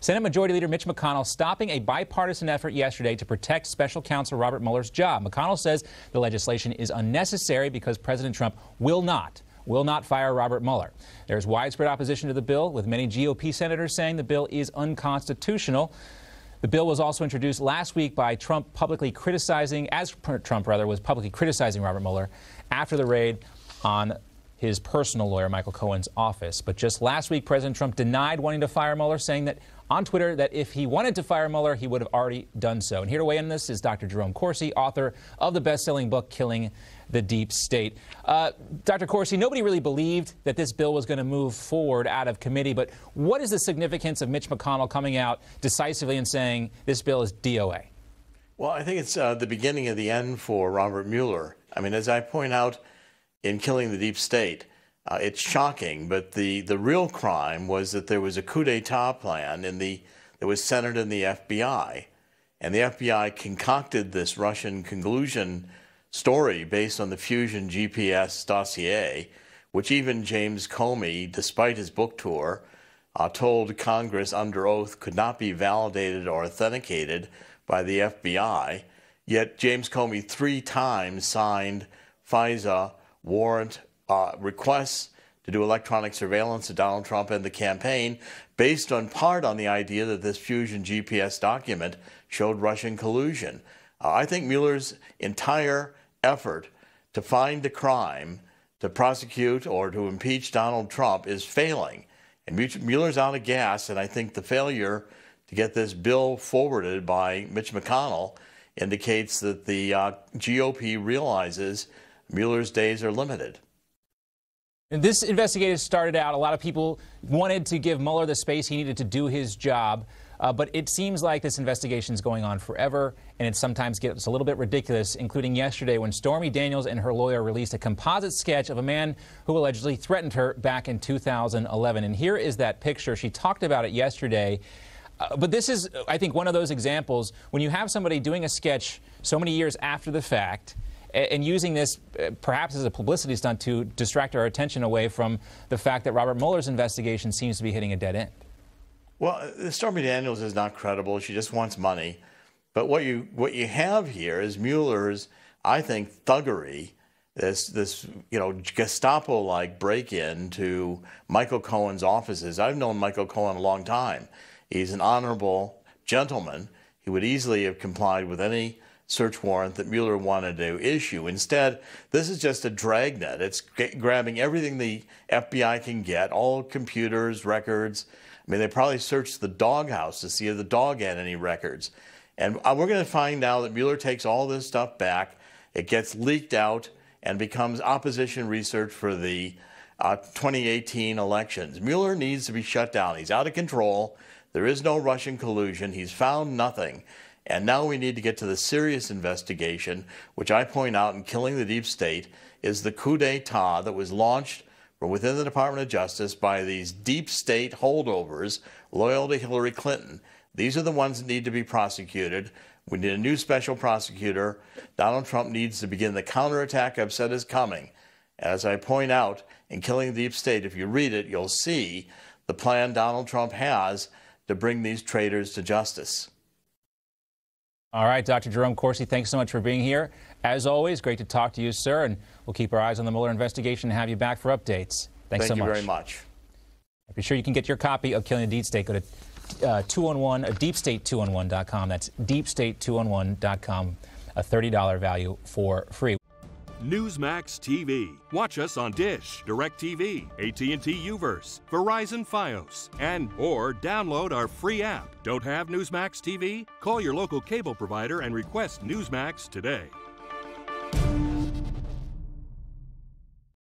Senate Majority Leader Mitch McConnell stopping a bipartisan effort yesterday to protect Special Counsel Robert Mueller's job. McConnell says the legislation is unnecessary because President Trump will not fire Robert Mueller. There's widespread opposition to the bill, with many GOP senators saying the bill is unconstitutional. The bill was also introduced last week by Trump was publicly criticizing Robert Mueller after the raid on his personal lawyer, Michael Cohen's office. But just last week, President Trump denied wanting to fire Mueller, saying that on Twitter that if he wanted to fire Mueller, he would have already done so. And here to weigh in on this is Dr. Jerome Corsi, author of the best-selling book, Killing the Deep State. Dr. Corsi, nobody really believed that this bill was going to move forward out of committee, but what is the significance of Mitch McConnell coming out decisively and saying this bill is DOA? Well, I think it's the beginning of the end for Robert Mueller. I mean, as I point out in Killing the Deep State, it's shocking, but the real crime was that there was a coup d'etat plan that was centered in the FBI, and the FBI concocted this Russian collusion story based on the Fusion GPS dossier, which even James Comey, despite his book tour, told Congress under oath could not be validated or authenticated by the FBI. Yet James Comey 3 times signed FISA warrant requests to do electronic surveillance of Donald Trump and the campaign, based on part on the idea that this Fusion GPS document showed Russian collusion. I think Mueller's entire effort to find the crime, to prosecute or to impeach Donald Trump is failing. And Mueller's out of gas, and I think the failure to get this bill forwarded by Mitch McConnell indicates that the GOP realizes Mueller's days are limited. And this investigation started out, a lot of people wanted to give Mueller the space he needed to do his job, but it seems like this investigation is going on forever, and it sometimes gets a little bit ridiculous, including yesterday when Stormy Daniels and her lawyer released a composite sketch of a man who allegedly threatened her back in 2011. And here is that picture. She talked about it yesterday. But this is, I think, one of those examples when you have somebody doing a sketch so many years after the fact and using this perhaps as a publicity stunt to distract our attention away from the fact that Robert Mueller's investigation seems to be hitting a dead end. Well, Stormy Daniels is not credible. She just wants money. But what you have here is Mueller's, I think, thuggery, this Gestapo-like break-in to Michael Cohen's offices. I've known Michael Cohen a long time. He's an honorable gentleman. He would easily have complied with any search warrant that Mueller wanted to issue. Instead, this is just a dragnet. It's grabbing everything the FBI can get, all computers, records. I mean, they probably searched the doghouse to see if the dog had any records. And we're going to find now that Mueller takes all this stuff back. It gets leaked out and becomes opposition research for the 2018 elections. Mueller needs to be shut down. He's out of control. There is no Russian collusion. He's found nothing. And now we need to get to the serious investigation, which I point out in Killing the Deep State is the coup d'etat that was launched from within the Department of Justice by these deep state holdovers loyal to Hillary Clinton. These are the ones that need to be prosecuted. We need a new special prosecutor. Donald Trump needs to begin the counterattack I've said is coming. As I point out in Killing the Deep State, if you read it, you'll see the plan Donald Trump has to bring these traitors to justice. All right, Dr. Jerome Corsi, thanks so much for being here. As always, great to talk to you, sir, and we'll keep our eyes on the Mueller investigation and have you back for updates. Thanks so much. Thank you very much. Be sure you can get your copy of Killing the Deep State. Go to deepstate211.com. That's deepstate211.com. A $30 value for free. Newsmax TV. Watch us on Dish, DirecTV, AT&T Uverse, Verizon Fios, or download our free app. Don't have Newsmax TV? Call your local cable provider and request Newsmax today.